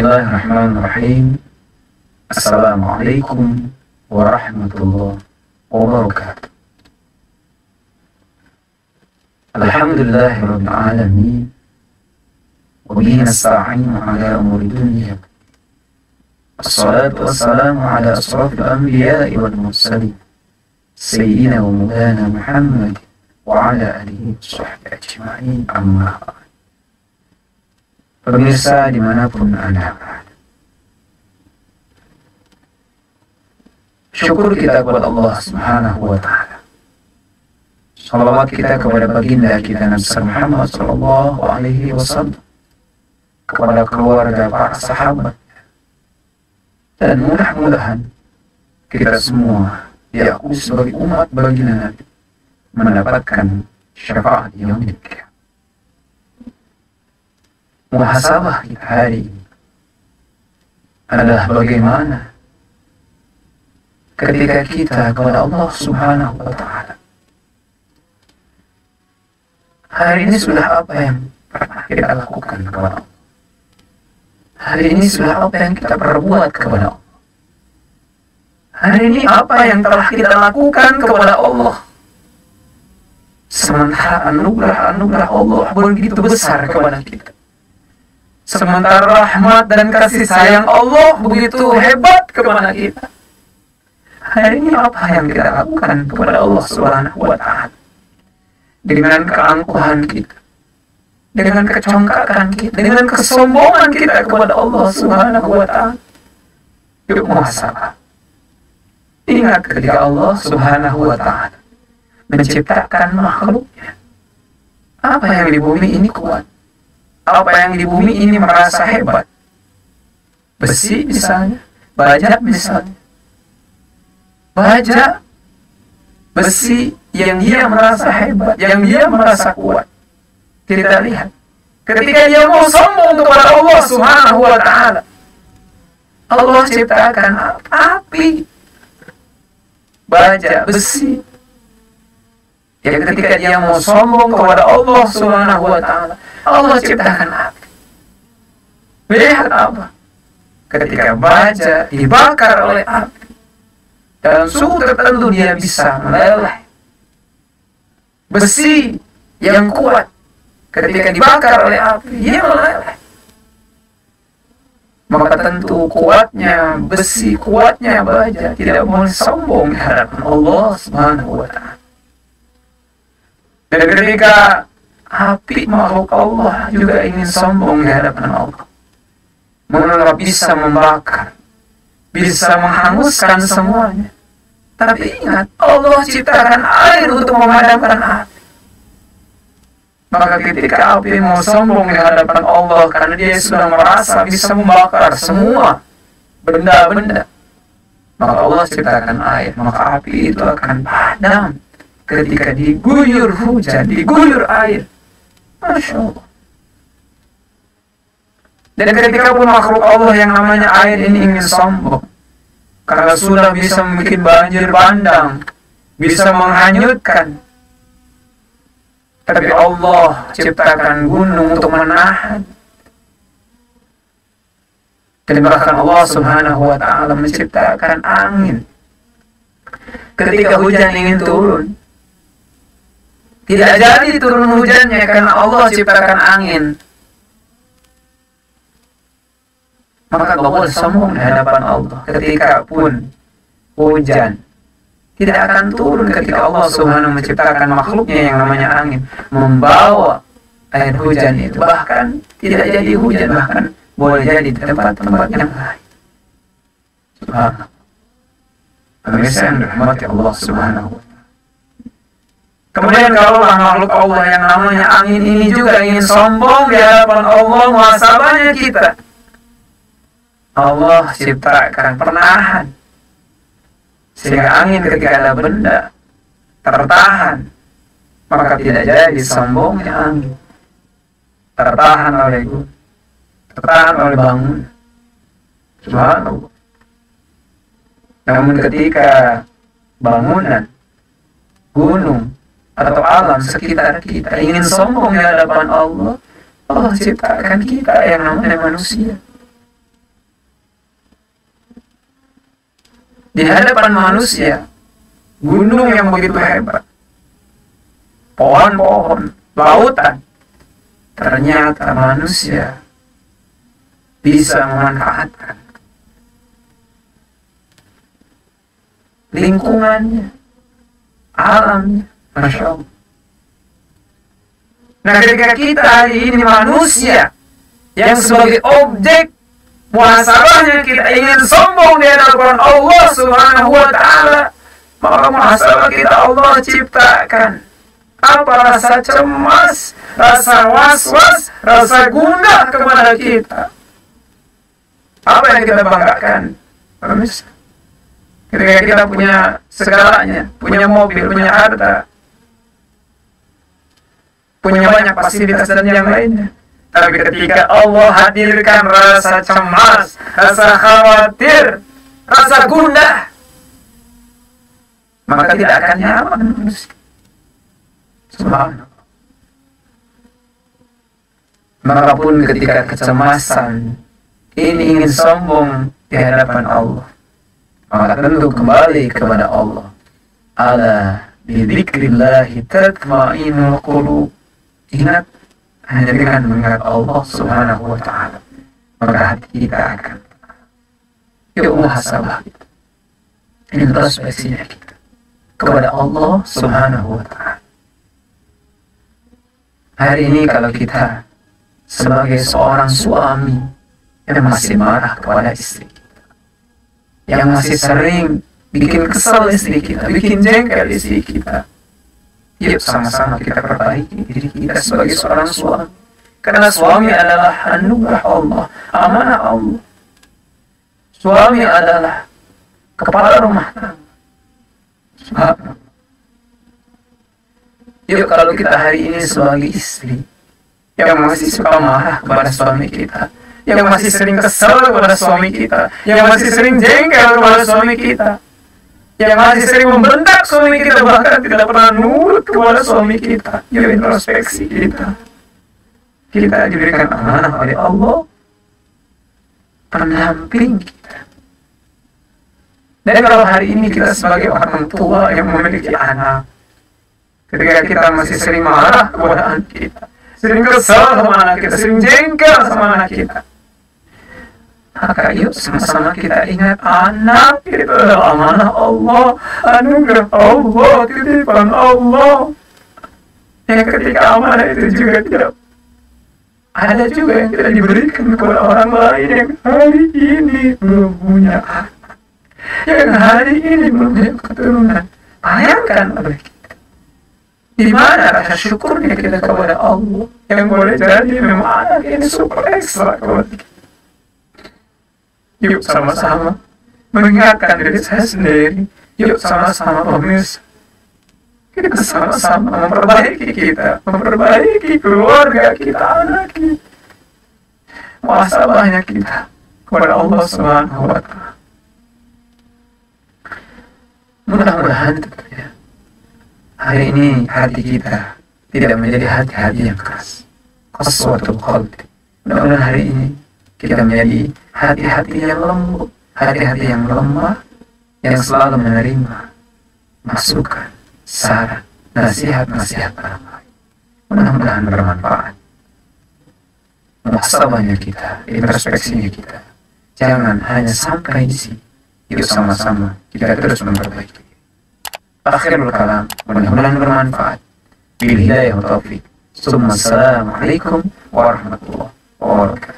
Bismillahirrahmanirrahim. Assalamualaikum warahmatullahi wabarakatuh. Alhamdulillahirabbil alamin. Wa bihi nasta'inu ala umuri dunya. Assalatu wassalamu ala asrafil anbiya'i wal mursalin. Sayyidina wa maulana Muhammad wa ala alihi wa sahbihi ajma'in, amma ba'd. Pemirsa dimanapun Anda berada, syukur kita kepada Allah Subhanahu wa Ta'ala. Salawat kita kepada baginda kita Nabi Muhammad sallallahu alaihi wasallam, kepada keluarga, para sahabat, dan mudah-mudahan kita semua diakui sebagai umat baginda Nabi mendapatkan syafaat yaumil qiyamah. Muhasabah kita hari ini adalah bagaimana ketika kita kepada Allah Subhanahu wa Ta'ala. Hari ini sudah apa yang pernah kita lakukan kepada Allah? Hari ini sudah apa yang kita perbuat kepada Allah? Hari ini apa yang telah kita lakukan kepada Allah? Sementara anugerah Allah begitu besar kepada kita. Sementara rahmat dan kasih sayang Allah begitu hebat kepada kita. Hari ini apa yang kita lakukan kepada Allah Subhanahu wa Ta'ala? Dengan keangkuhan kita, dengan kecongkakan kita, dengan kesombongan kita kepada Allah Subhanahu wa Ta'ala. Yuk muhasabah. Ingat ketika Allah Subhanahu wa Ta'ala menciptakan makhluknya. Apa yang di bumi ini kuat? Apa yang di bumi ini merasa hebat? Besi misalnya, baja misalnya. Baja, besi yang dia merasa hebat, yang dia merasa kuat. Kita lihat, ketika dia mau sombong kepada Allah Subhanahu wa Ta'ala, Allah ciptakan api, baja, besi. Ya, ketika dia mau sombong kepada Allah Subhanahu wa Ta'ala, Allah ciptakan api. Lihat apa? Ketika baja dibakar oleh api, dalam suhu tertentu dia bisa meleleh. Besi yang kuat, ketika dibakar oleh api, dia meleleh. Maka tentu kuatnya besi, kuatnya baja tidak boleh sombong di hadapan Allah Subhanahu wa Ta'ala. Dan ketika api makhluk Allah juga ingin sombong di hadapan Allah, menganggap bisa membakar, bisa menghanguskan semuanya. Tapi ingat, Allah ciptakan air untuk memadamkan api. Maka ketika api mau sombong di hadapan Allah karena dia sudah merasa bisa membakar semua benda-benda, maka Allah ciptakan air, maka api itu akan padam ketika diguyur hujan, diguyur air. Masya Allah. Dan ketika pun makhluk Allah yang namanya air ini ingin sombong, karena sudah bisa membuat banjir bandang, bisa menghanyutkan, tapi Allah ciptakan gunung untuk menahan. Dan bahkan Allah Subhanahu wa Ta'ala menciptakan angin ketika hujan ingin turun. Tidak jadi turun hujannya karena Allah ciptakan angin. Maka tidak boleh sombong di hadapan Allah. Ketika pun hujan tidak akan turun ketika Allah Subhanahu menciptakan makhluknya yang namanya angin, membawa air hujan itu. Bahkan tidak jadi hujan, bahkan boleh jadi di tempat-tempat yang lain. Subhanallah. Pemirsa yang dirahmati Allah Subhanahu wa Ta'ala. Kemudian kalau makhluk Allah yang namanya angin ini juga ingin sombong di hadapan Allah, muhasabahnya kita. Allah ciptakan penahan, sehingga angin ketika ada benda tertahan, maka tidak jadi sombongnya angin. Tertahan oleh gunung, tertahan oleh bangunan. Subhanallah. Namun ketika bangunan, gunung, atau alam sekitar kita ingin sombong di hadapan Allah, Allah ciptakan kita yang namanya manusia. di hadapan manusia, gunung yang begitu hebat, pohon-pohon, lautan, ternyata manusia bisa memanfaatkan lingkungannya, alamnya, Masya Allah. Nah, ketika kita hari ini manusia yang sebagai objek muhasabahnya kita ingin sombong di hadapan Allah Subhanahu wa Ta'ala, maka muhasabah kita Allah ciptakan apa? Rasa cemas, rasa was-was, rasa gundah kepada kita. Apa yang kita banggakan? Ketika kita punya segalanya, punya mobil, punya harta, punya banyak fasilitas dan yang lainnya, tapi ketika Allah hadirkan rasa cemas, rasa khawatir, rasa gundah, maka tidak akan nyaman manusia. Subhanallah. Maka pun ketika kecemasan ini ingin sombong di hadapan Allah, maka tentu kembali kepada Allah. Ala bidzikrillahi tatma'innul qulub. Ingat, hanya dengan mengingat Allah Subhanahu wa Ta'ala, maka hati kita akan muhasabah kita, introspeksinya kita kepada Allah Subhanahu wa Ta'ala. Hari ini kalau kita sebagai seorang suami yang masih marah kepada istri kita, yang masih sering bikin kesal istri kita, bikin jengkel istri kita, yuk sama-sama kita perbaiki diri kita sebagai seorang suami. Karena suami adalah anugerah Allah, amanah Allah. Suami adalah kepala rumah tangga. Yuk kalau kita hari ini sebagai istri yang masih suka marah kepada suami kita, yang masih sering kesal kepada suami kita, yang masih sering jengkel kepada suami kita, yang masih sering membentak suami kita, bahkan tidak pernah nurut kepada suami kita, yuk introspeksi kita. Kita diberikan amanah oleh Allah, pendamping kita. Dan kalau hari ini kita sebagai orang tua yang memiliki anak, ketika kita masih sering marah kepada anak kita, sering kesal sama anak kita, sering jengkel sama anak kita, maka yuk sama-sama kita ingat anak itu adalah amanah Allah, anugerah Allah, titipan Allah. Yang ketika amanah itu juga tidak ada juga yang tidak diberikan kepada orang lain yang hari ini belum punya anak, yang hari ini belum punya keturunan. Bayangkan oleh kita, di mana rasa syukurnya kita kepada Allah yang boleh jadi memang anak ini super ekstra kepada kita. Yuk sama-sama mengingatkan diri saya sendiri. Yuk sama-sama pemirsa, kita sama-sama memperbaiki kita, memperbaiki keluarga kita, anak kita, muhasabahnya kita kepada Allah Subhanahu wa Ta'ala. Mudah-mudahan tentunya hari ini hati kita tidak menjadi hati-hati yang keras, qaswatul qalbi. Mudah-mudahan hari ini kita menjadi hati-hati yang lembut, hati-hati yang lemah, yang selalu menerima masukan, saran, nasihat-nasihat orang lain. Mudah-mudahan bermanfaat. Muhasabahnya kita, introspeksinya kita, jangan hanya sampai di sini. Yuk sama-sama kita terus memperbaiki. Akhirul kalam, mudah-mudahan bermanfaat. Bil hidayah wa taufiq. Assalamualaikum warahmatullahi wabarakatuh.